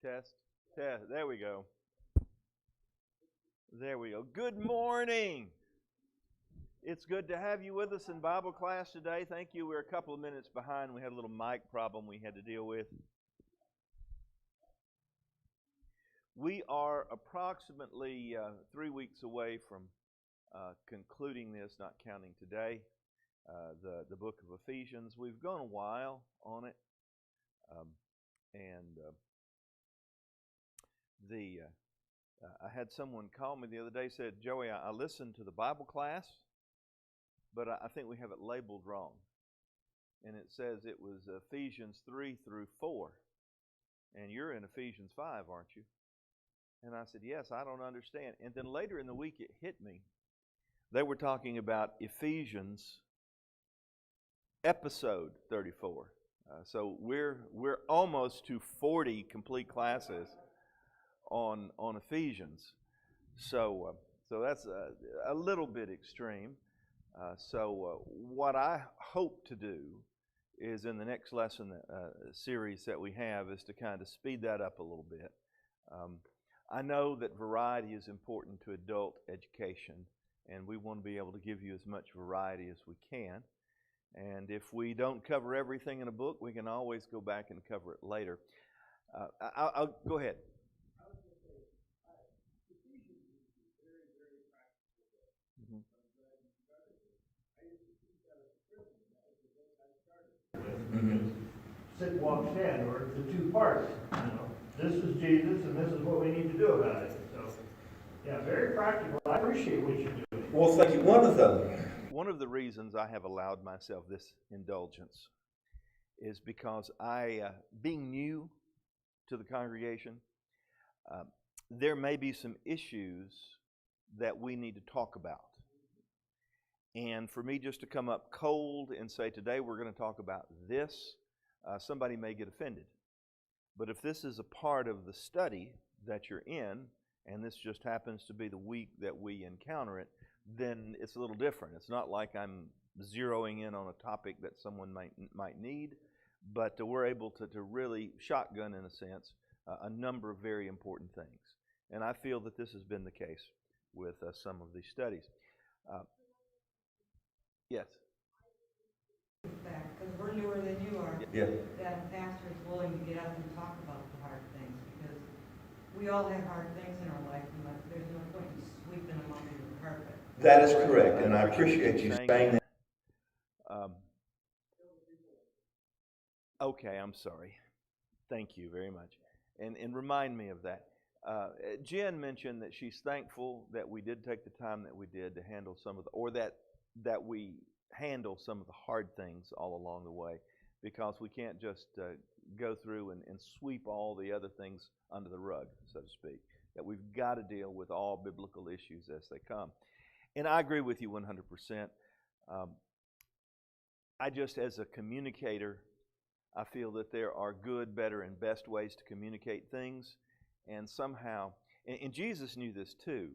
Test, test. There we go. There we go. Good morning. It's good to have you with us in Bible class today. Thank you. We're a couple of minutes behind. We had a little mic problem we had to deal with. We are approximately 3 weeks away from concluding this, not counting today, the book of Ephesians. We've gone a while on it, I had someone call me the other day, said, Joey, I listened to the Bible class, but I think we have it labeled wrong. And it says it was Ephesians 3 through 4. And you're in Ephesians 5, aren't you? And I said, yes, I don't understand. And then later in the week it hit me. They were talking about Ephesians episode 34. So we're almost to 40 complete classes on Ephesians. So that's a little bit extreme. What I hope to do is in the next lesson series that we have is to kind of speed that up a little bit. I know that variety is important to adult education, and we want to be able to give you as much variety as we can. And if we don't cover everything in a book, we can always go back and cover it later. I'll go ahead. I was going to say, Ephesians is a very, very practical book. Mm-hmm. I'm glad you started it. I used to teach out of scripture, and that was the book I started with. Sit, walk, stand, or the two parts. This is Jesus, and this is what we need to do about it. So, yeah, very practical. I appreciate what you're doing. Well, thank you. One of the reasons I have allowed myself this indulgence is because being new to the congregation, there may be some issues that we need to talk about. And for me just to come up cold and say, today we're going to talk about this, somebody may get offended. But if this is a part of the study that you're in, and this just happens to be the week that we encounter it, then it's a little different. It's not like I'm zeroing in on a topic that someone might need, but we're able to really shotgun, in a sense, a number of very important things. And I feel that this has been the case with some of these studies. Yes? Because we're newer than you are, Yeah. that a pastor is willing to get up and talk about the hard things, because we all have hard things in our life, and there's no point in sweeping them under the carpet. That is correct, and I appreciate you saying that. Okay, I'm sorry. Thank you very much. And remind me of that. Jen mentioned that she's thankful that we did take the time that we did to handle some of that we handle some of the hard things all along the way, because we can't just go through and sweep all the other things under the rug, so to speak. That we've got to deal with all biblical issues as they come. And I agree with you 100%. I just, as a communicator, I feel that there are good, better, and best ways to communicate things. And somehow, and Jesus knew this too,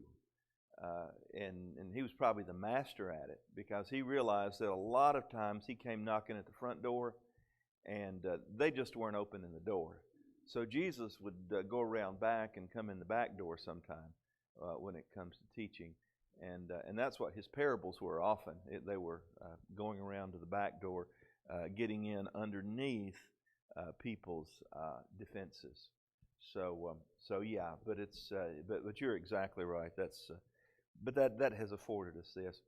and he was probably the master at it, because he realized that a lot of times he came knocking at the front door, and they just weren't opening the door. So Jesus would go around back and come in the back door sometime when it comes to teaching. And that's what his parables were often. They were going around to the back door, getting in underneath people's defenses. So yeah, but you're exactly right. But that has afforded us this.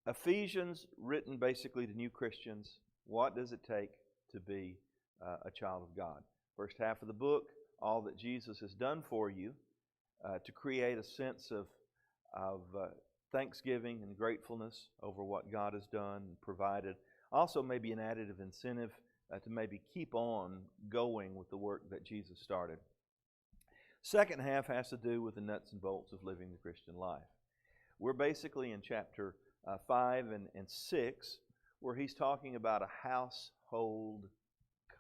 Ephesians, written basically to new Christians. What does it take to be a child of God? First half of the book, all that Jesus has done for you, to create a sense of thanksgiving and gratefulness over what God has done and provided. Also maybe an additive incentive to maybe keep on going with the work that Jesus started. Second half has to do with the nuts and bolts of living the Christian life. We're basically in chapter 5 and 6, where he's talking about a household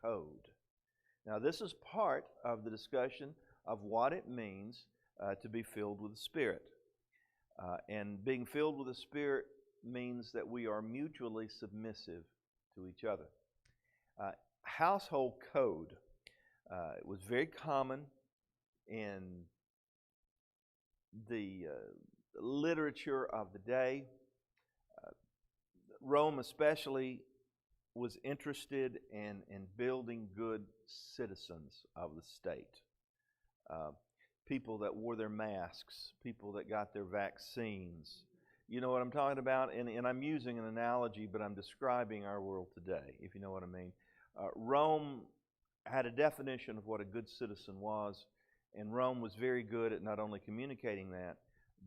code. Now this is part of the discussion of what it means to be filled with the Spirit. And being filled with the Spirit means that we are mutually submissive to each other. Household code. It was very common in the literature of the day. Rome especially was interested in building good citizens of the state. People that wore their masks, people that got their vaccines. You know what I'm talking about? And I'm using an analogy, but I'm describing our world today, if you know what I mean. Rome had a definition of what a good citizen was, and Rome was very good at not only communicating that,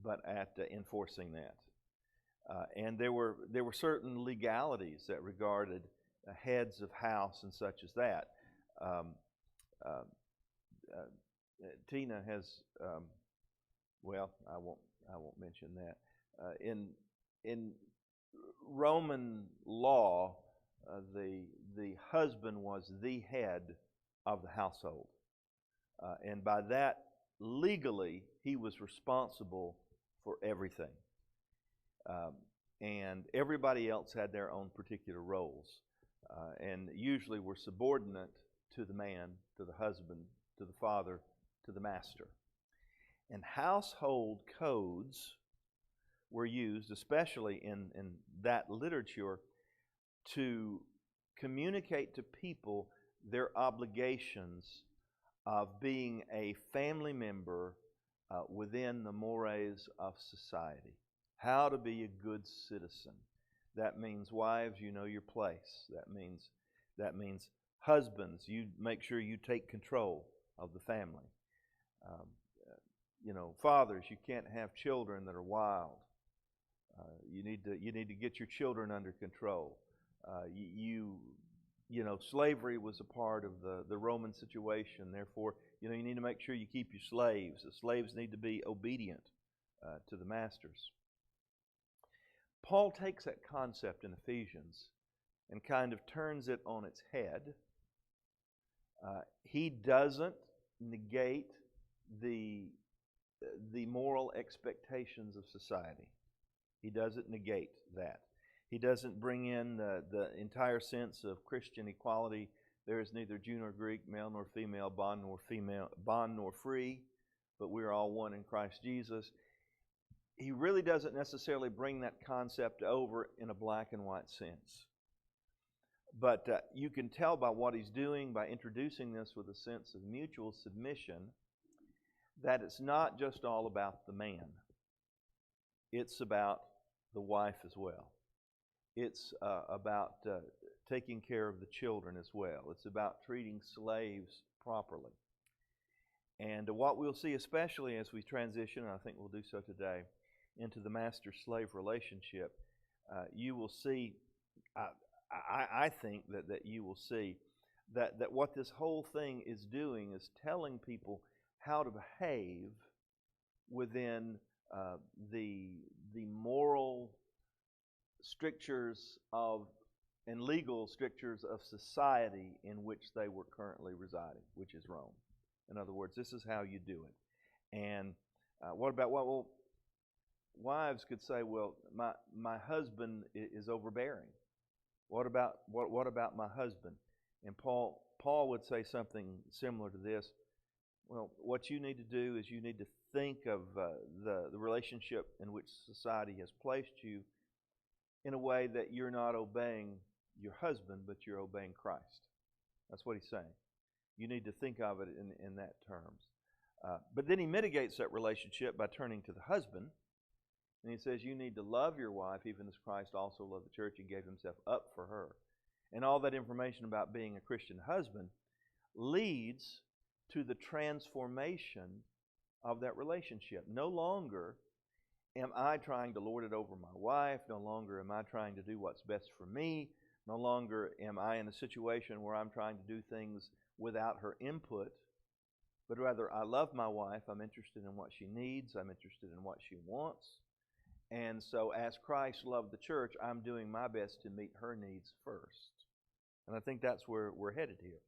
but at enforcing that. And there were certain legalities that regarded heads of house and such as that. Tina has, well, I won't mention that. In Roman law, the husband was the head of the household, and by that, legally, he was responsible for everything. And everybody else had their own particular roles, and usually were subordinate to the man, to the husband, to the father, to the master. And household codes were used, especially in that literature, to communicate to people their obligations of being a family member within the mores of society. How to be a good citizen. That means wives, you know your place. That means husbands, you make sure you take control of the family. Fathers, you can't have children that are wild. You need to get your children under control. Slavery was a part of the Roman situation. Therefore, you need to make sure you keep your slaves. The slaves need to be obedient to the masters. Paul takes that concept in Ephesians and kind of turns it on its head. He doesn't negate the moral expectations of society. He doesn't negate that. He doesn't bring in the entire sense of Christian equality. There is neither Jew nor Greek, male nor female, bond nor free, but we are all one in Christ Jesus. He really doesn't necessarily bring that concept over in a black and white sense. But you can tell by what he's doing, by introducing this with a sense of mutual submission, that it's not just all about the man. It's about the wife as well. It's about taking care of the children as well. It's about treating slaves properly. And what we'll see, especially as we transition, and I think we'll do so today, into the master-slave relationship, you will see, I think that you will see that what this whole thing is doing is telling people how to behave within the moral strictures and legal strictures of society in which they were currently residing, which is Rome. In other words, this is how you do it. And what about, well, wives could say, well, my husband is overbearing. What about my husband? And Paul would say something similar to this. Well, what you need to do is you need to think of the relationship in which society has placed you in a way that you're not obeying your husband, but you're obeying Christ. That's what he's saying. You need to think of it in that terms. But then he mitigates that relationship by turning to the husband. And he says, you need to love your wife even as Christ also loved the church and gave himself up for her. And all that information about being a Christian husband leads to the transformation of that relationship. No longer am I trying to lord it over my wife. No longer am I trying to do what's best for me. No longer am I in a situation where I'm trying to do things without her input. But rather, I love my wife. I'm interested in what she needs. I'm interested in what she wants. And so as Christ loved the church, I'm doing my best to meet her needs first. And I think that's where we're headed here.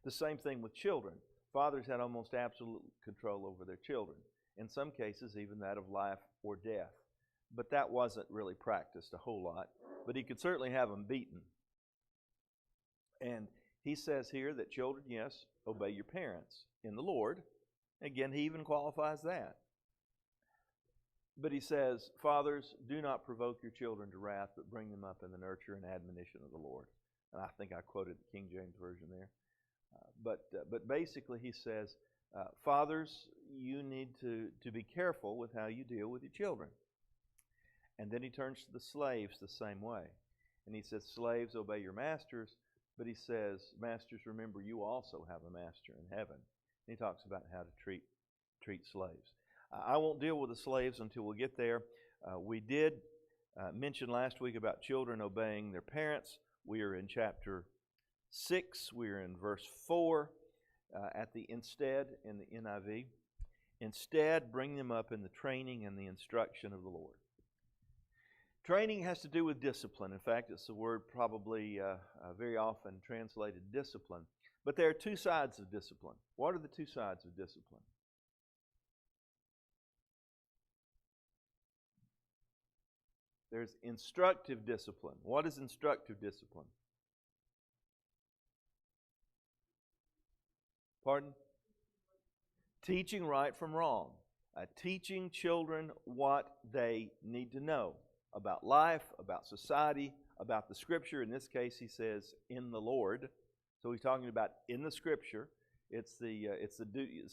The same thing with children. Fathers had almost absolute control over their children. In some cases, even that of life or death. But that wasn't really practiced a whole lot. But he could certainly have them beaten. And He says here that children, yes, obey your parents in the Lord. Again, he even qualifies that. But he says, fathers, do not provoke your children to wrath, but bring them up in the nurture and admonition of the Lord. And I think I quoted the King James Version there. But basically he says, fathers, you need to be careful with how you deal with your children. And then he turns to the slaves the same way. And he says, slaves, obey your masters. But he says, masters, remember you also have a master in heaven. And he talks about how to treat slaves. I won't deal with the slaves until we get there. We did mention last week about children obeying their parents. We are in chapter 6. We are in verse 4 at the instead in the NIV. Instead, bring them up in the training and the instruction of the Lord. Training has to do with discipline. In fact, it's the word probably very often translated discipline. But there are two sides of discipline. What are the two sides of discipline? There's instructive discipline. What is instructive discipline? Pardon? Teaching right from wrong. Teaching children what they need to know about life, about society, about the Scripture. In this case, he says, in the Lord. So he's talking about in the Scripture. It's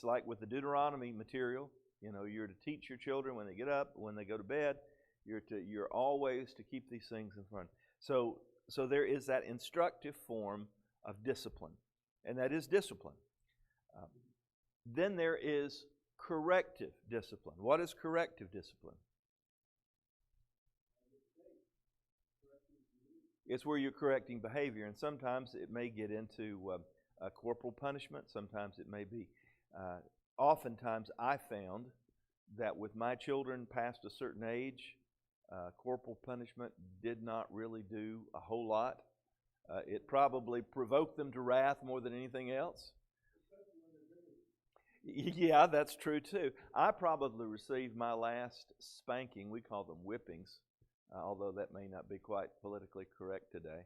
like with the Deuteronomy material. You know, you're to teach your children when they get up, when they go to bed. You're always to keep these things in front. So there is that instructive form of discipline, and that is discipline. Then there is corrective discipline. What is corrective discipline? It's where you're correcting behavior, and sometimes it may get into corporal punishment. Sometimes it may be. Oftentimes, I found that with my children past a certain age, corporal punishment did not really do a whole lot. It probably provoked them to wrath more than anything else. Yeah, that's true too. I probably received my last spanking, we call them whippings, although that may not be quite politically correct today.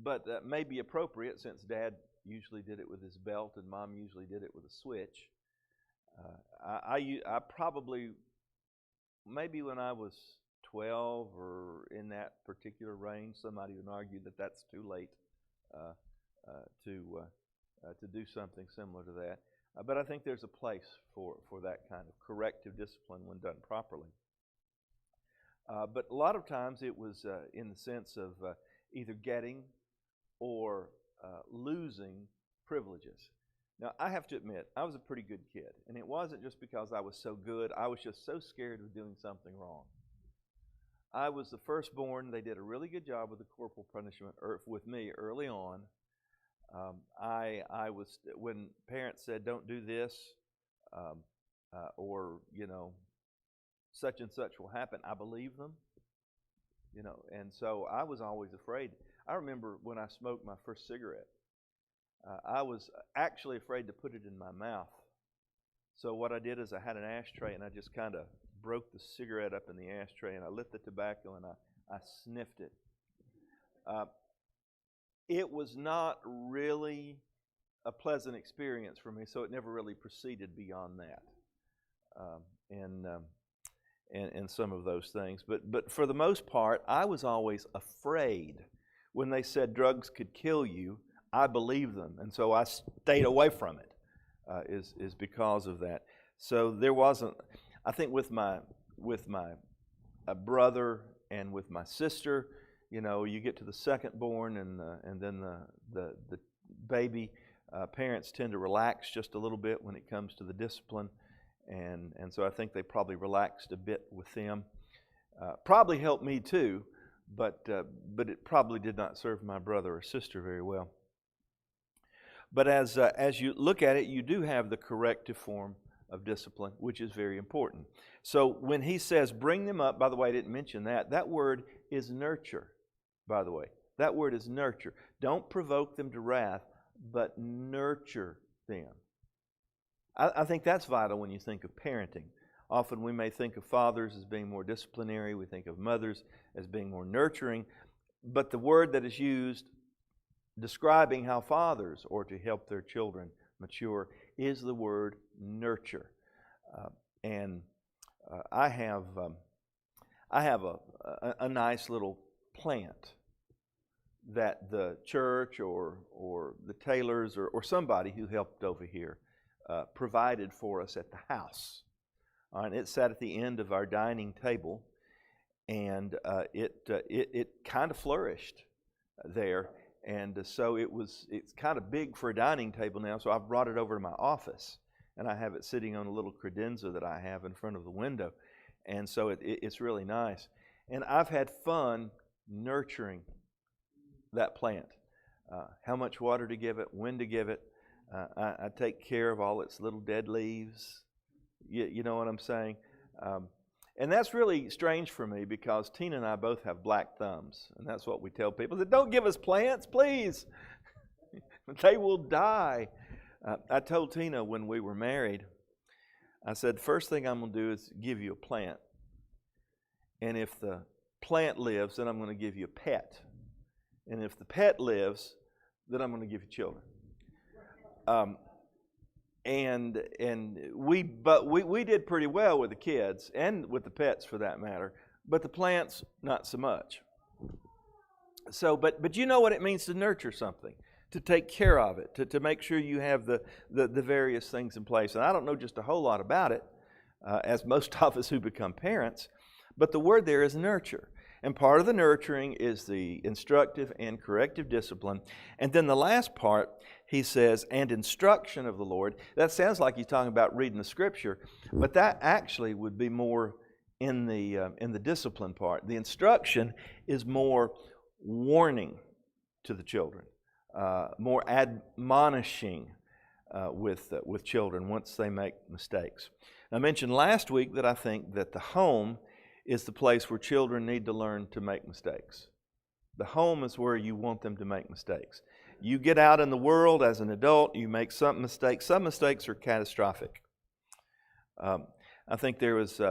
But that may be appropriate since Dad usually did it with his belt and Mom usually did it with a switch. I probably, maybe when I was 12 or in that particular range, somebody would argue that that's too late to do something similar to that. But I think there's a place for that kind of corrective discipline when done properly. But a lot of times it was in the sense of either getting or losing privileges. Now, I have to admit, I was a pretty good kid. And it wasn't just because I was so good. I was just so scared of doing something wrong. I was the firstborn. They did a really good job with the corporal punishment with me early on. I was, when parents said, don't do this, or, you know, such and such will happen, I believed them, you know, and so I was always afraid. I remember when I smoked my first cigarette, I was actually afraid to put it in my mouth. So what I did is I had an ashtray and I just kind of broke the cigarette up in the ashtray and I lit the tobacco and I sniffed it. It was not really a pleasant experience for me, so it never really proceeded beyond that, and some of those things. But for the most part, I was always afraid. When they said drugs could kill you, I believed them, and so I stayed away from it. Is because of that. So there wasn't. I think with my brother and with my sister. You know, you get to the second born and then the baby. Parents tend to relax just a little bit when it comes to the discipline, and so I think they probably relaxed a bit with them. Probably helped me too, but it probably did not serve my brother or sister very well. But as you look at it, you do have the corrective form of discipline, which is very important. So when he says bring them up, by the way, I didn't mention that word is nurture. By the way, that word is nurture. Don't provoke them to wrath, but nurture them. I think that's vital when you think of parenting. Often we may think of fathers as being more disciplinary. We think of mothers as being more nurturing. But the word that is used describing how fathers are to help their children mature is the word nurture. I have a nice little plant that the church or the Taylors or somebody who helped over here provided for us at the house. And it sat at the end of our dining table, and it kind of flourished there. And so it's kind of big for a dining table now, so I've brought it over to my office, and I have it sitting on a little credenza that I have in front of the window. And so it's really nice. And I've had fun nurturing that plant. How much water to give it, when to give it. I take care of all its little dead leaves. You know what I'm saying? And that's really strange for me because Tina and I both have black thumbs. And that's what we tell people. That don't give us plants, please. They will die. I told Tina when we were married, I said, first thing I'm going to do is give you a plant. And if the plant lives, then I'm going to give you a pet. And if the pet lives, then I'm going to give you children. We did pretty well with the kids and with the pets for that matter, but the plants not so much. So, but you know what it means to nurture something, to take care of it, to make sure you have the various things in place. And I don't know just a whole lot about it, as most of us who become parents, but the word there is nurture. And part of the nurturing is the instructive and corrective discipline. And then the last part, he says, and instruction of the Lord. That sounds like he's talking about reading the Scripture, but that actually would be more in the discipline part. The instruction is more warning to the children, more admonishing with children once they make mistakes. I mentioned last week that I think that the home is the place where children need to learn to make mistakes. The home is where you want them to make mistakes. You get out in the world as an adult, you make some mistakes. Some mistakes are catastrophic. I think there was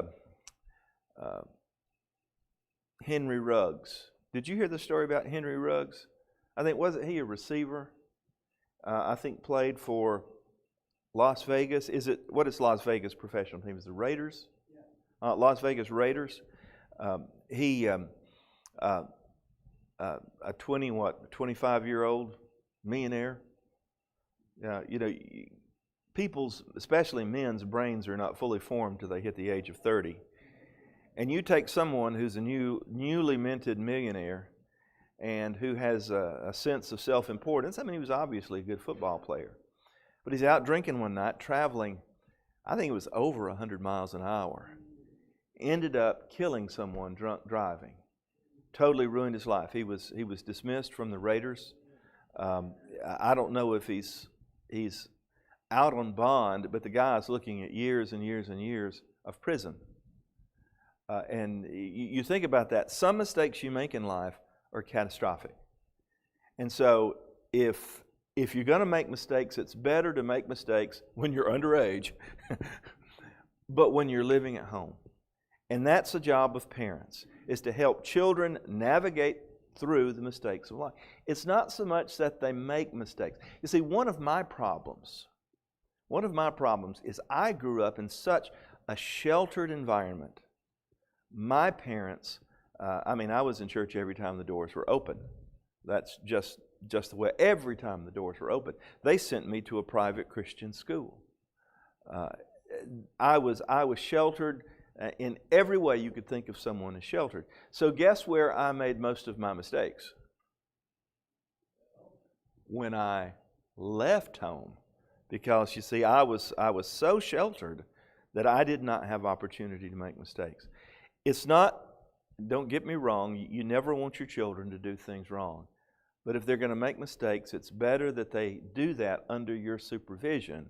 Henry Ruggs. Did you hear the story about Henry Ruggs? I think, wasn't he a receiver? I think played for Las Vegas. What is Las Vegas professional team? Is it the Raiders? Las Vegas Raiders. He a 25-year-old millionaire. People's, especially men's brains are not fully formed till they hit the age of 30. And you take someone who's a newly minted millionaire and who has a sense of self-importance. I mean, he was obviously a good football player. But he's out drinking one night, traveling, I think it was over 100 miles an hour. Ended up killing someone drunk driving. Totally ruined his life. He was dismissed from the Raiders. I don't know if he's out on bond, but the guy is looking at years and years and years of prison. And you think about that. Some mistakes you make in life are catastrophic. And so if you're going to make mistakes, it's better to make mistakes when you're underage, but when you're living at home. And that's the job of parents, is to help children navigate through the mistakes of life. It's not so much that they make mistakes. You see, one of my problems is I grew up in such a sheltered environment. My parents, I was in church every time the doors were open. That's just the way, every time the doors were open. They sent me to a private Christian school. I was sheltered in every way you could think of someone as sheltered. So guess where I made most of my mistakes? When I left home. Because you see, I was so sheltered that I did not have opportunity to make mistakes. It's not, don't get me wrong, you never want your children to do things wrong. But if they're going to make mistakes, it's better that they do that under your supervision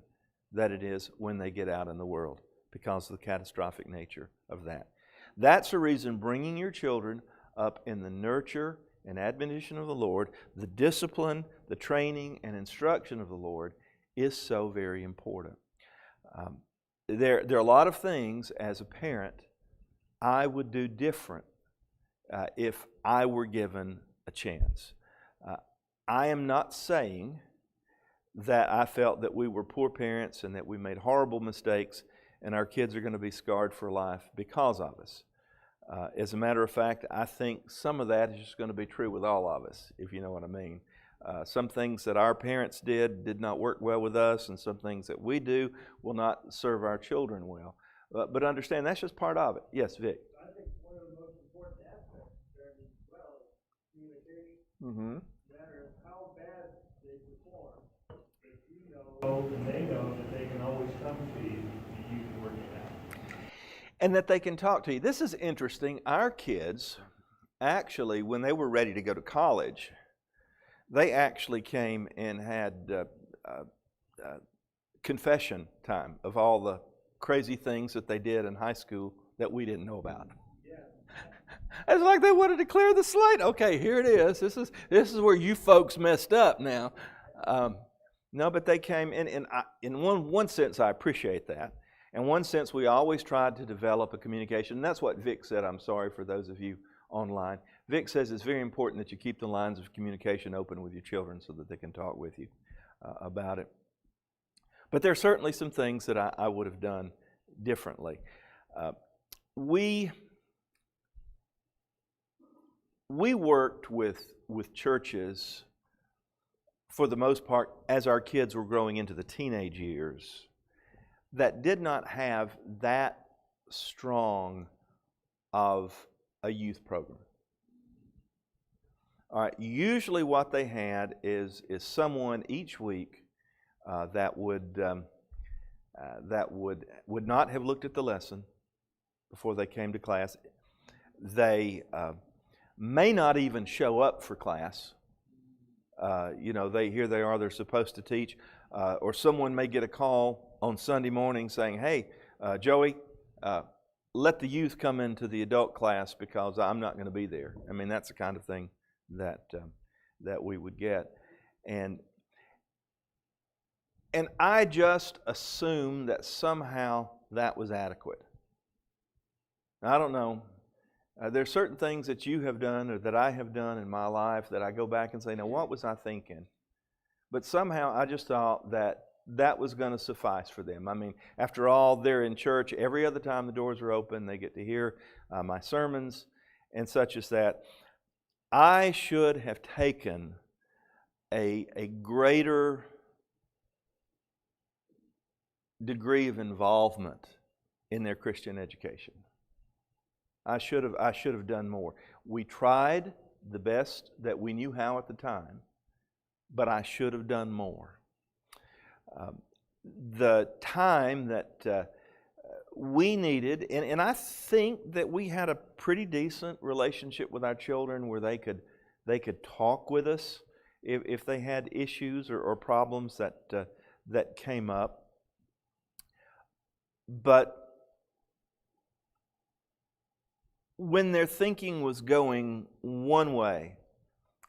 than it is when they get out in the world, because of the catastrophic nature of that. That's the reason bringing your children up in the nurture and admonition of the Lord, the discipline, the training, and instruction of the Lord is so very important. There are a lot of things as a parent I would do different if I were given a chance. I am not saying that I felt that we were poor parents and that we made horrible mistakes and our kids are going to be scarred for life because of us. As a matter of fact, I think some of that is just going to be true with all of us, if you know what I mean. Some things that our parents did not work well with us, and some things that we do will not serve our children well. But understand, that's just part of it. Yes, Vic? I think one of the most important aspects there as well is communication. Mm-hmm. No matter how bad they perform, if you know and they know that they can always come to you and you can work it out. And that they can talk to you. This is interesting. Our kids, actually, when they were ready to go to college, they actually came and had confession time of all the crazy things that they did in high school that we didn't know about. Yeah. It's like they wanted to clear the slate. Okay, here it is. This is where you folks messed up now. No, but they came in, and in one sense, I appreciate that. In one sense, we always tried to develop a communication. And that's what Vic said. I'm sorry for those of you online. Vic says it's very important that you keep the lines of communication open with your children so that they can talk with you about it. But there are certainly some things that I would have done differently. We worked with churches for the most part as our kids were growing into the teenage years that did not have that strong of a youth program. All right, usually what they had is someone each week that would not have looked at the lesson before they came to class. They may not even show up for class. Here they are, they're supposed to teach, or someone may get a call on Sunday morning saying, "Hey, Joey, let the youth come into the adult class because I'm not going to be there." I mean, that's the kind of thing that we would get, and I just assumed that somehow that was adequate. I don't know. There's certain things that you have done or that I have done in my life that I go back and say, now what was I thinking? But somehow I just thought that was going to suffice for them. I mean, after all, they're in church every other time the doors are open. They get to hear my sermons and such as that. I should have taken a greater degree of involvement in their Christian education. I should have done more. We tried the best that we knew how at the time, but I should have done more. The time that we needed, and I think that we had a pretty decent relationship with our children where they could talk with us if they had issues or problems that came up. But when their thinking was going one way,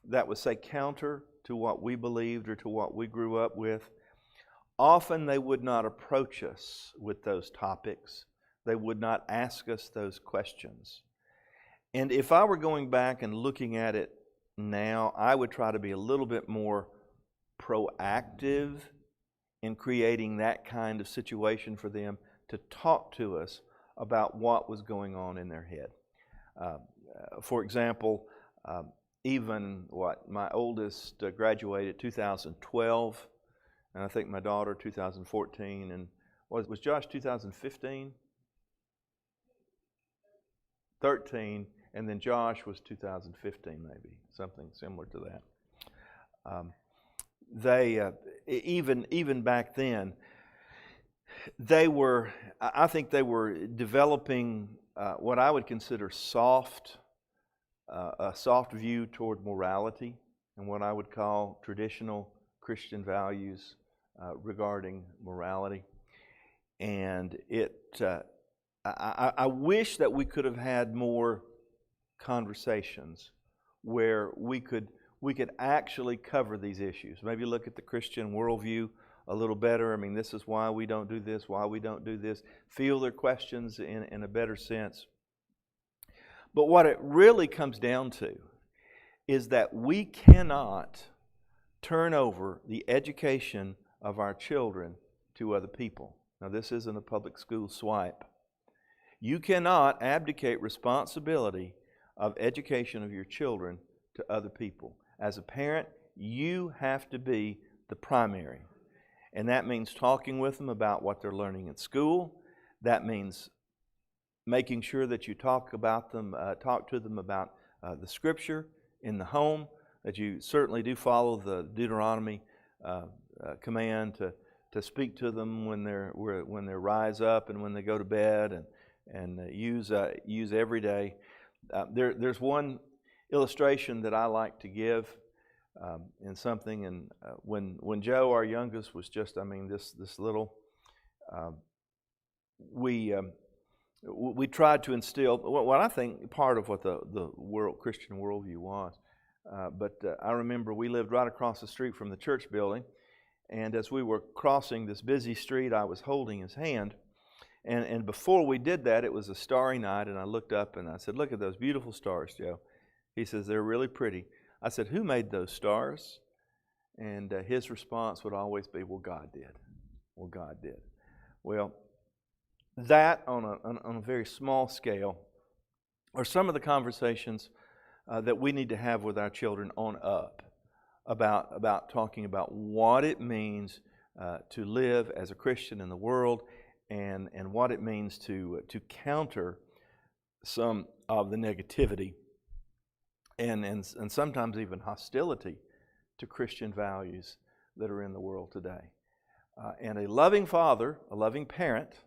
that was, say, counter to what we believed or to what we grew up with, often they would not approach us with those topics. They would not ask us those questions. And if I were going back and looking at it now, I would try to be a little bit more proactive in creating that kind of situation for them to talk to us about what was going on in their head. For example, my oldest graduated 2012, and I think my daughter 2014, and was Josh 2015? 13, and then Josh was 2015 maybe, something similar to that. They even back then, I think they were developing what I would consider a soft view toward morality and what I would call traditional Christian values regarding morality. And I wish that we could have had more conversations where we could actually cover these issues. Maybe look at the Christian worldview a little better. I mean, this is why we don't do this, why we don't do this. Feel their questions in a better sense. But what it really comes down to is that we cannot turn over the education of our children to other people. Now, this isn't a public school swipe. You cannot abdicate responsibility of education of your children to other people. As a parent, you have to be the primary. And that means talking with them about what they're learning in school. That means making sure that you talk to them about the Scripture in the home, that you certainly do follow the Deuteronomy command to speak to them when they rise up and when they go to bed, and use every day. There's one illustration that I like to give in something, and when Joe, our youngest, was just this little, we tried to instill what I think part of what the Christian worldview was. But I remember we lived right across the street from the church building, and as we were crossing this busy street, I was holding his hand. And before we did that, it was a starry night, and I looked up and I said, "Look at those beautiful stars, Joe." He says, "They're really pretty." I said, "Who made those stars?" And his response would always be, "Well, God did." Well, God did. Well, that on a very small scale are some of the conversations that we need to have with our children on up about talking about what it means to live as a Christian in the world, and what it means to counter some of the negativity and sometimes even hostility to Christian values that are in the world today. And a loving father, a loving parent,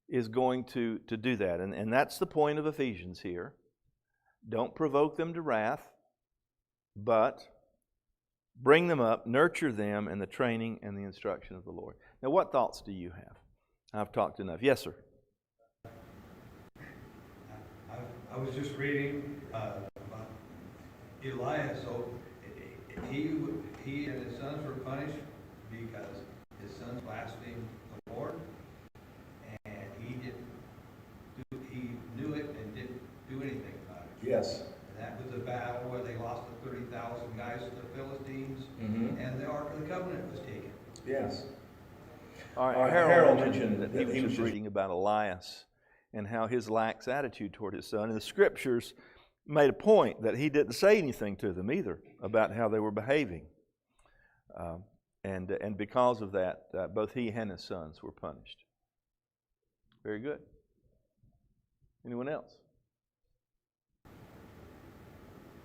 is going to do that. And that's the point of Ephesians here. Don't provoke them to wrath, but bring them up, nurture them in the training and the instruction of the Lord. Now, what thoughts do you have? I've talked enough. Yes, sir. I was just reading about Elias. So he and his sons were punished because his sons blasphemed the Lord, and he knew it and didn't do anything about it. Yes. And that was a battle where they lost the 30,000 guys to the Philistines, Mm-hmm. and the Ark of the Covenant was taken. Yes. All right, Harold mentioned that he was reading about Elias and how his lax attitude toward his son. And the Scriptures made a point that he didn't say anything to them either about how they were behaving. And because of that, both he and his sons were punished. Very good. Anyone else?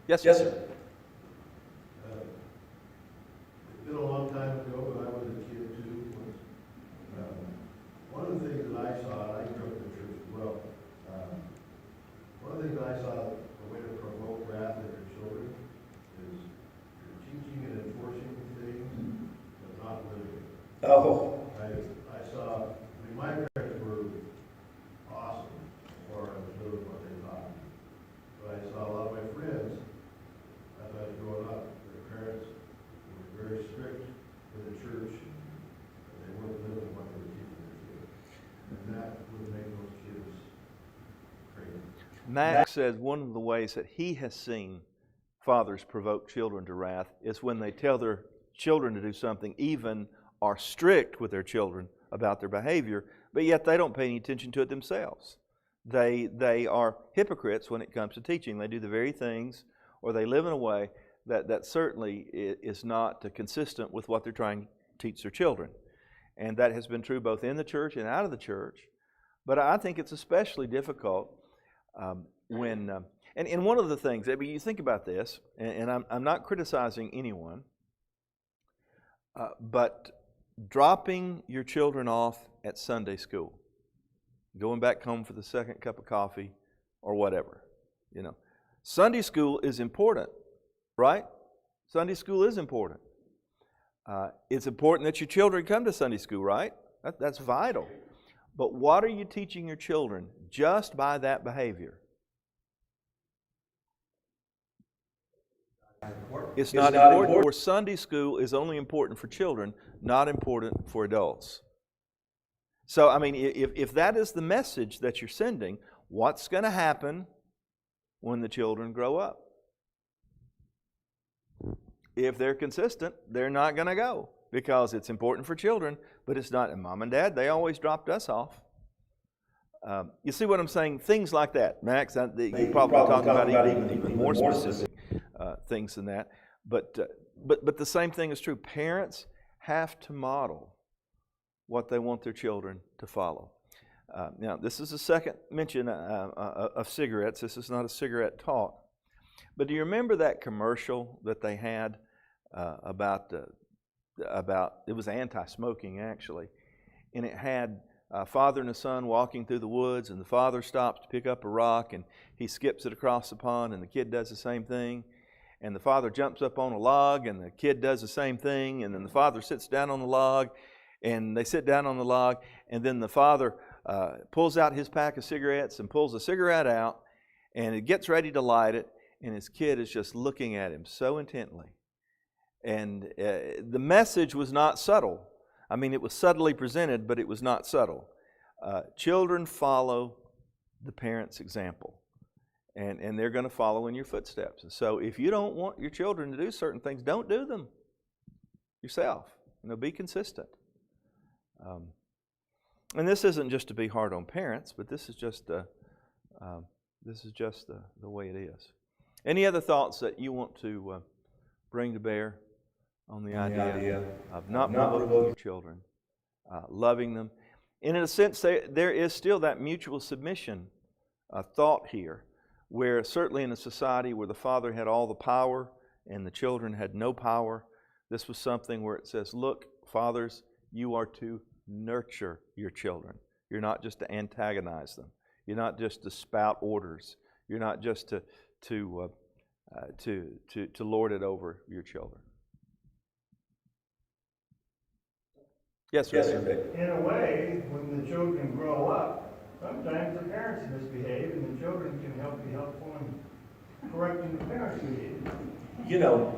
Yes, sir. Yes, sir. It's been a long time ago, but I was a kid too. One of the things that I saw, I grew up in the church as well. One of the things I saw, a way to provoke wrath in your children is you're teaching and enforcing things, but not living it. Oh. I saw, my parents were awesome as far as doing what they taught me. But I saw a lot of my friends, as I was growing up, their parents were very strict with the church, and they weren't living what they were teaching their kids. And that would make those kids crazy. Max says one of the ways that he has seen fathers provoke children to wrath is when they tell their children to do something, even are strict with their children about their behavior, but yet they don't pay any attention to it themselves. They are hypocrites when it comes to teaching. They do the very things, or they live in a way that certainly is not consistent with what they're trying to teach their children. And that has been true both in the church and out of the church. But I think it's especially difficult when, and one of the things, I mean, you think about this, and I'm not criticizing anyone, but dropping your children off at Sunday school, going back home for the second cup of coffee or whatever, Sunday school is important, right? Sunday school is important. It's important that your children come to Sunday school, right? That's vital. But what are you teaching your children just by that behavior? It's not important. Or Sunday school is only important for children, not important for adults. So, I mean, if that is the message that you're sending, what's going to happen when the children grow up? if they're consistent, they're not going to go because it's important for children, but it's not. And Mom and Dad, they always dropped us off. You see what I'm saying? Things like that. Max, you probably talk about even more specific things than that. But the same thing is true. Parents have to model what they want their children to follow. Now, this is the second mention of cigarettes. This is not a cigarette talk. But do you remember that commercial that they had about it was anti-smoking actually, and it had a father and a son walking through the woods, and the father stops to pick up a rock, and he skips it across the pond, and the kid does the same thing. And the father jumps up on a log, and the kid does the same thing, and then the father sits down on the log, and they sit down on the log, and then the father pulls out his pack of cigarettes and pulls a cigarette out, and he gets ready to light it, and his kid is just looking at him so intently. And the message was not subtle. I mean, it was subtly presented, but it was not subtle. Children follow the parents' example, and they're going to follow in your footsteps. And so if you don't want your children to do certain things, don't do them yourself. Be consistent. And this isn't just to be hard on parents, but this is just the way it is. Any other thoughts that you want to bring to bear on the idea of not provoking your children, loving them? And in a sense, there is still that mutual submission thought here, where certainly in a society where the father had all the power and the children had no power, this was something where it says, look, fathers, you are to nurture your children. You're not just to antagonize them. You're not just to spout orders. You're not just to lord it over your children. Yes, sir. In a way, when the children grow up, sometimes the parents misbehave, and the children can be helpful in correcting the parents' behavior.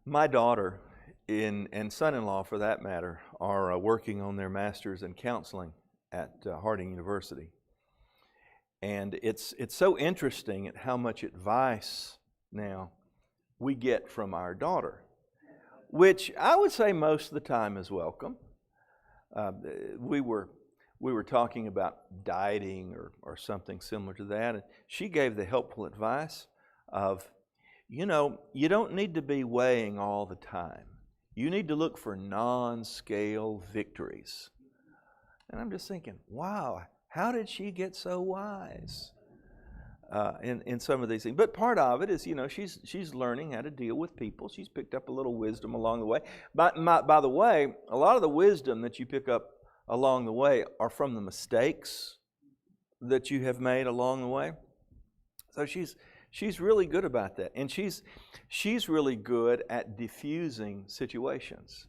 My daughter and son-in-law, for that matter, are working on their master's in counseling at Harding University. And it's so interesting at how much advice now we get from our daughter, which I would say most of the time is welcome. We were talking about dieting or something similar to that, and she gave the helpful advice of, you don't need to be weighing all the time. You need to look for non-scale victories. And I'm just thinking, wow, how did she get so wise in some of these things? But part of it is, she's learning how to deal with people. She's picked up a little wisdom along the way. By the way, a lot of the wisdom that you pick up along the way are from the mistakes that you have made along the way. So she's really good about that, and she's really good at diffusing situations.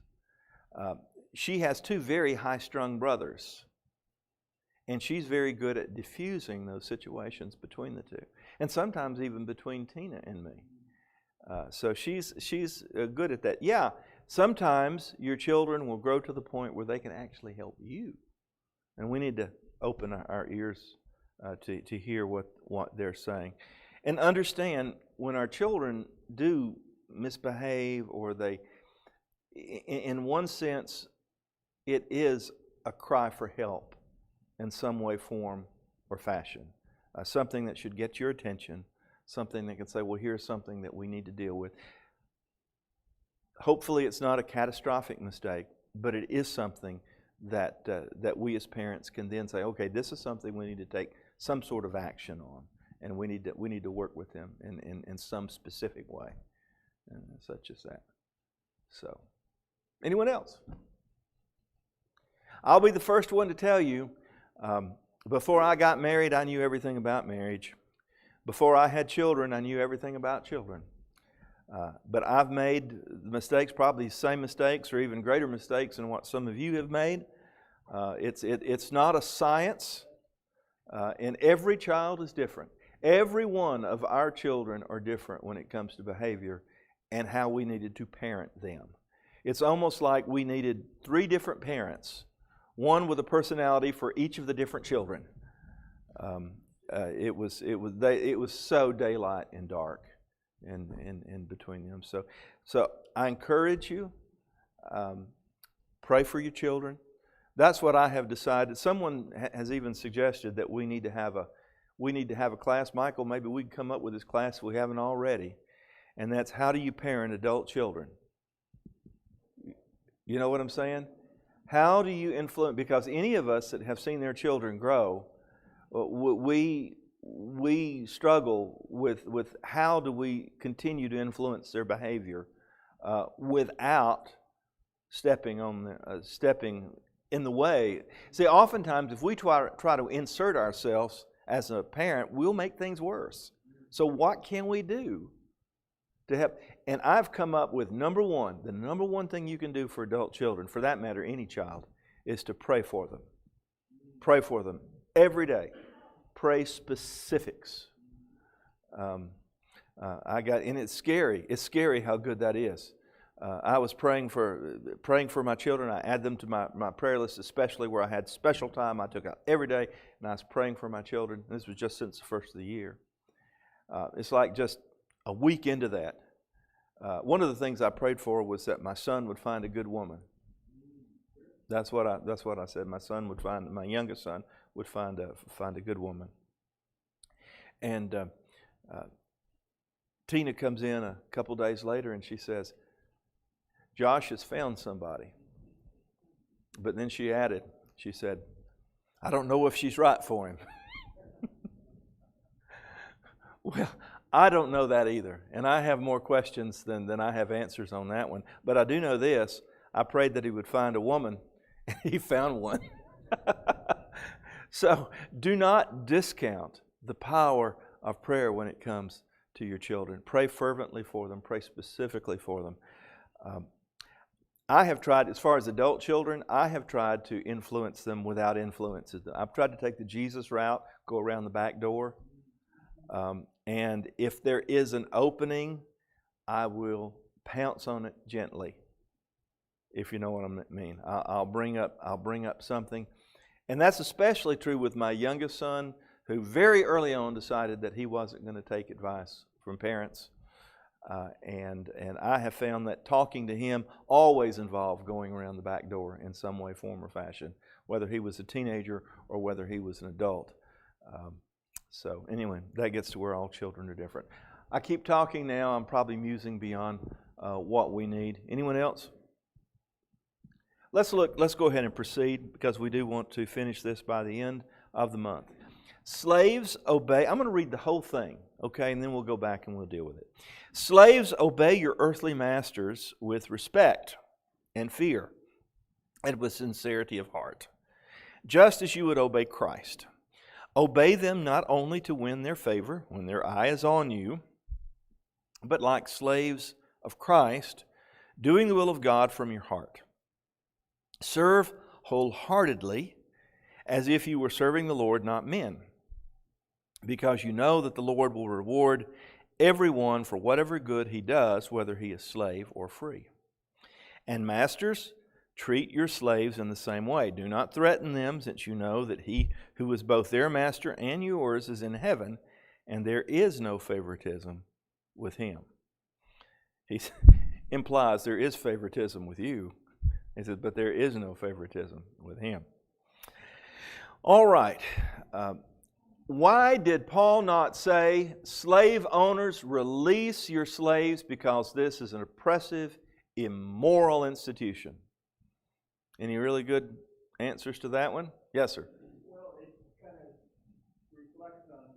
She has two very high-strung brothers, and she's very good at diffusing those situations between the two, and sometimes even between Tina and me. So she's good at that. Yeah, sometimes your children will grow to the point where they can actually help you, and we need to open our ears to hear what they're saying. And understand when our children do misbehave, or they, in one sense, it is a cry for help in some way, form, or fashion. Something that should get your attention, something that can say, well, here's something that we need to deal with. Hopefully it's not a catastrophic mistake, but it is something that we as parents can then say, okay, this is something we need to take some sort of action on. And we need to work with them in some specific way, and such as that. So, anyone else? I'll be the first one to tell you, before I got married, I knew everything about marriage. Before I had children, I knew everything about children. But I've made mistakes, probably the same mistakes or even greater mistakes than what some of you have made. It's not a science, and every child is different. Every one of our children are different when it comes to behavior and how we needed to parent them. It's almost like we needed 3 different parents, one with a personality for each of the different children. It was so daylight and dark in between them. So I encourage you, pray for your children. That's what I have decided. Someone has even suggested that we need to have a class. Michael, maybe we can come up with this class if we haven't already. And that's how do you parent adult children? You know what I'm saying? How do you influence? Because any of us that have seen their children grow, we struggle with how do we continue to influence their behavior without stepping in the way. See, oftentimes if we try to insert ourselves as a parent, we'll make things worse. So what can we do to help? And I've come up with the number one thing you can do for adult children, for that matter, any child, is to pray for them. Pray for them every day. Pray specifics. And it's scary. It's scary how good that is. I was praying for my children. I add them to my prayer list, especially where I had special time I took out every day, and I was praying for my children. This was just since the first of the year. It's like just a week into that. One of the things I prayed for was that my son would find a good woman. That's what I said. My youngest son would find a good woman. And Tina comes in a couple days later and she says, Josh has found somebody. But then she added, she said, I don't know if she's right for him. Well, I don't know that either. And I have more questions than I have answers on that one. But I do know this. I prayed that he would find a woman. And he found one. So do not discount the power of prayer when it comes to your children. Pray fervently for them. Pray specifically for them. I have tried, as far as adult children, I have tried to influence them without influences. I've tried to take the Jesus route, go around the back door. And if there is an opening, I will pounce on it gently, if you know what I mean. I'll bring up something. And that's especially true with my youngest son, who very early on decided that he wasn't going to take advice from parents. And I have found that talking to him always involved going around the back door in some way, form, or fashion, whether he was a teenager or whether he was an adult. So anyway, that gets to where all children are different. I keep talking now. I'm probably musing beyond what we need. Anyone else? Let's go ahead and proceed, because we do want to finish this by the end of the month. Slaves, obey. I'm going to read the whole thing, okay, and then we'll go back and we'll deal with it. Slaves, obey your earthly masters with respect and fear and with sincerity of heart, just as you would obey Christ. Obey them not only to win their favor when their eye is on you, but like slaves of Christ, doing the will of God from your heart. Serve wholeheartedly, as if you were serving the Lord, not men, because you know that the Lord will reward everyone for whatever good he does, whether he is slave or free. And masters, treat your slaves in the same way. Do not threaten them, since you know that he who is both their master and yours is in heaven, and there is no favoritism with him. He implies there is favoritism with you. He says, but there is no favoritism with him. All right. Why did Paul not say, slave owners, release your slaves because this is an oppressive, immoral institution? Any really good answers to that one? Yes, sir. Well, it kind of reflects on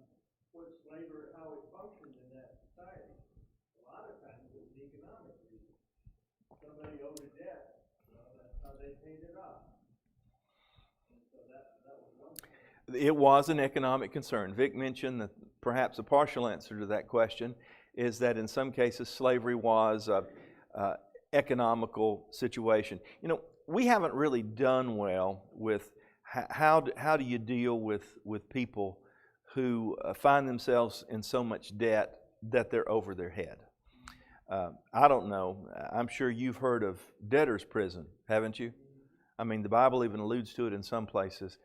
what slavery, how it functioned in that society. A lot of times it was economic reasons. Somebody owed a debt, that's how they paid it off. And so that was one thing. It was an economic concern. Vic mentioned that perhaps a partial answer to that question is that in some cases slavery was an economical situation. You know, we haven't really done well with how do you deal with people who find themselves in so much debt that they're over their head. I don't know. I'm sure you've heard of debtor's prison, haven't you? I mean, the Bible even alludes to it in some places.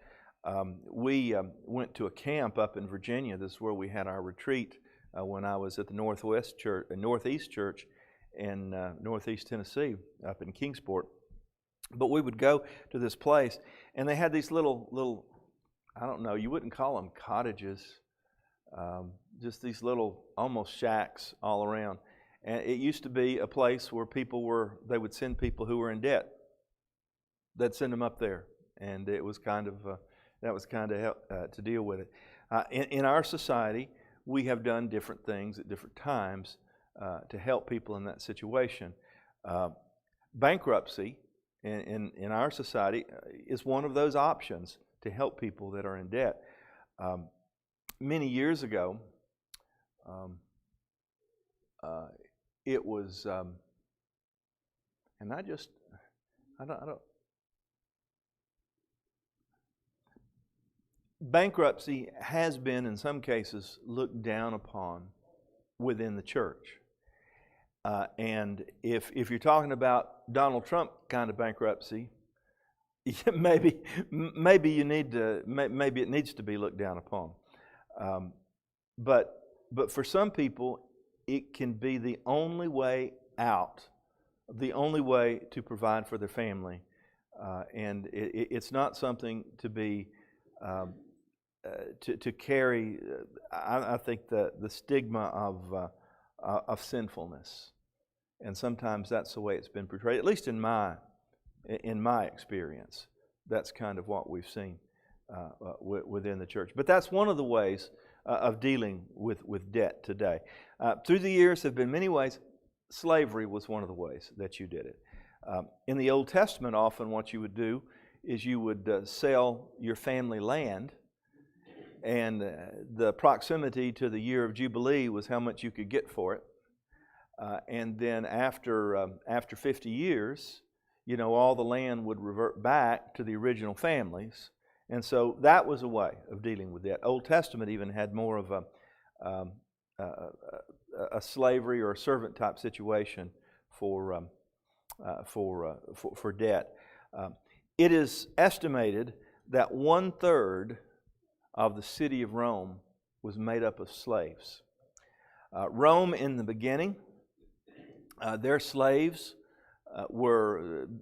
We went to a camp up in Virginia. This is where we had our retreat when I was at the Northeast Church in Northeast Tennessee, up in Kingsport. But we would go to this place, and they had these little, I don't know, you wouldn't call them cottages, just these little almost shacks all around. And it used to be a place where they would send people who were in debt. They'd send them up there, and it was kind of, to deal with it. In our society, we have done different things at different times to help people in that situation. Bankruptcy in our society is one of those options to help people that are in debt. Many years ago, it was, and I don't. Bankruptcy has been, in some cases, looked down upon within the church. And if you're talking about Donald Trump kind of bankruptcy, maybe it needs to be looked down upon. But for some people, it can be the only way out, the only way to provide for their family, and it's not something to be to carry. I think the stigma of sinfulness, and sometimes that's the way it's been portrayed. At least in my experience, that's kind of what we've seen within the church. But that's one of the ways of dealing with debt today. Through the years, there have been many ways. Slavery was one of the ways that you did it. In the Old Testament, often what you would do is you would sell your family land, and the proximity to the year of Jubilee was how much you could get for it. And then after 50 years, all the land would revert back to the original families. And so that was a way of dealing with that. Old Testament even had more of a slavery or a servant type situation for debt. It is estimated that 1/3 of the city of Rome was made up of slaves. Rome in the beginning, their slaves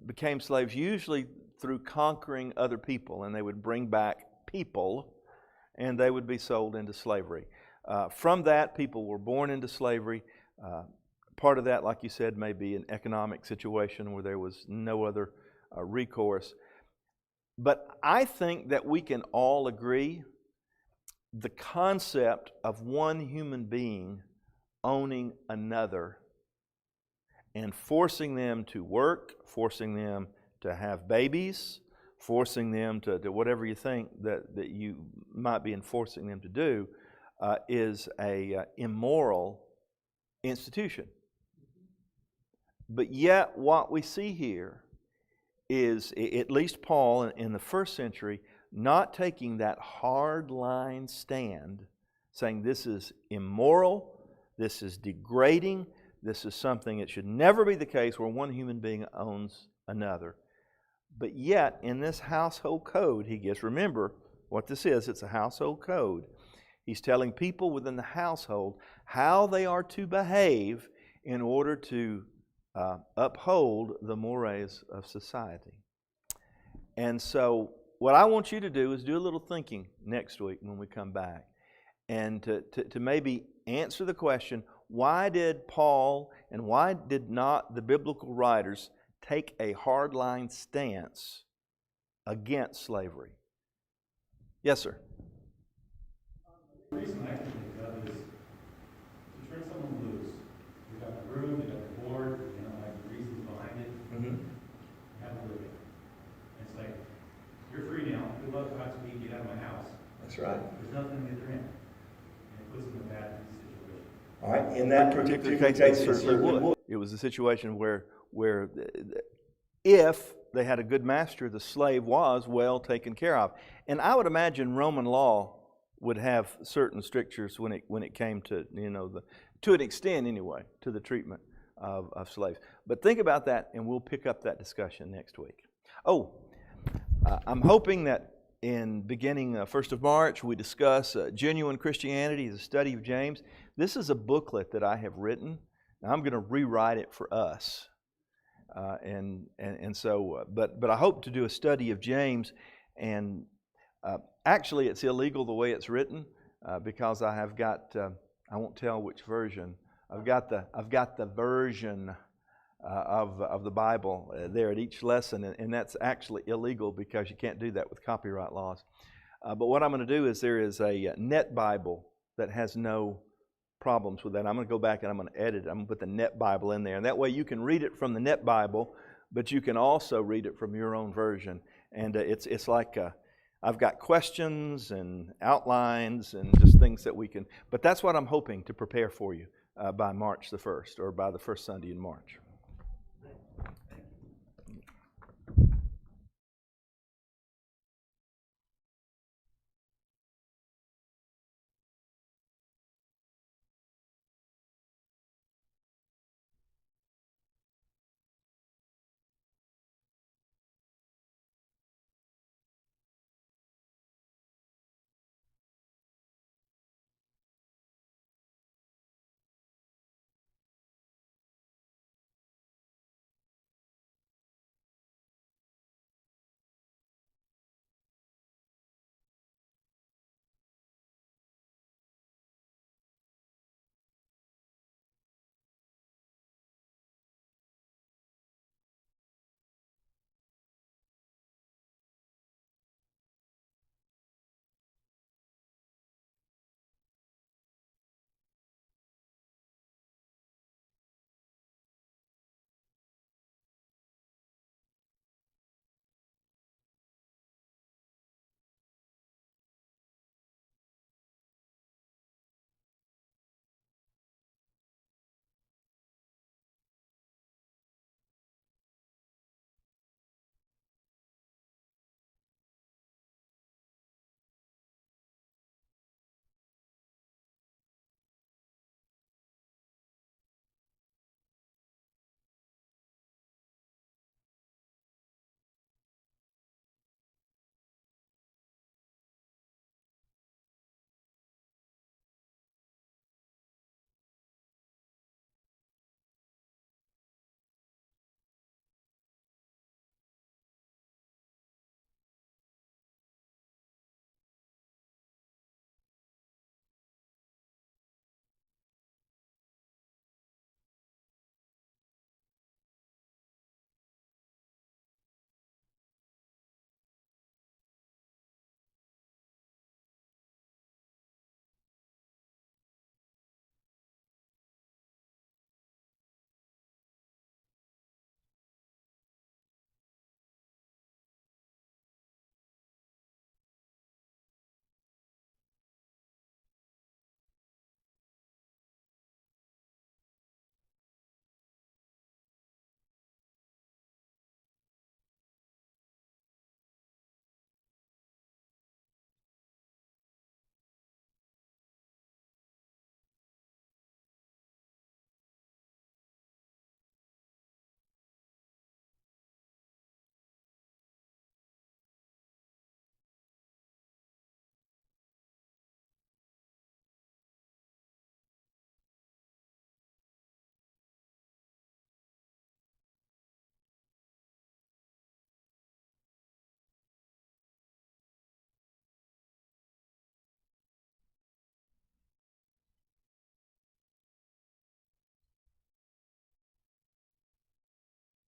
became slaves usually through conquering other people, and they would bring back people, and they would be sold into slavery. From that, people were born into slavery. Part of that, like you said, may be an economic situation where there was no other recourse. But I think that we can all agree the concept of one human being owning another and forcing them to work, forcing them to have babies, forcing them to whatever you think that you might be enforcing them to do, is a immoral institution. But yet what we see here is, at least Paul in the first century, not taking that hard line stand, saying this is immoral, this is degrading, this is something that should never be the case where one human being owns another. But yet, in this household code, he gets, remember what this is, it's a household code. He's telling people within the household how they are to behave in order to uphold the mores of society. And so what I want you to do is do a little thinking next week when we come back, and to maybe answer the question, why did Paul and why did not the biblical writers take a hardline stance against slavery? Yes, sir. The reason I can think of is to turn someone loose. You've got the room, you've got the board, like the reasons behind it. Mm-hmm. You have to live it. And it's like, you're free now. Good luck, Godspeed, get out of my house. That's right. There's nothing that they're in. And it puts them in a bad situation. All right. In that particular case, it certainly would. It was a situation where if they had a good master, the slave was well taken care of. And I would imagine Roman law would have certain strictures when it came to, to an extent anyway, to the treatment of slaves. But think about that, and we'll pick up that discussion next week. I'm hoping that in beginning 1st of March, we discuss Genuine Christianity, the study of James. This is a booklet that I have written. Now, I'm going to rewrite it for us. But I hope to do a study of James, and actually it's illegal the way it's written because I have got, I won't tell which version. I've got the version of the Bible there at each lesson, and that's actually illegal because you can't do that with copyright laws. But what I'm going to do is there is a Net Bible that has no problems with that. I'm going to go back and I'm going to edit it. I'm going to put the Net Bible in there, and that way you can read it from the Net Bible, but you can also read it from your own version. And it's like I've got questions and outlines and just things that we can. But that's what I'm hoping to prepare for you by March the 1st, or by the first Sunday in March.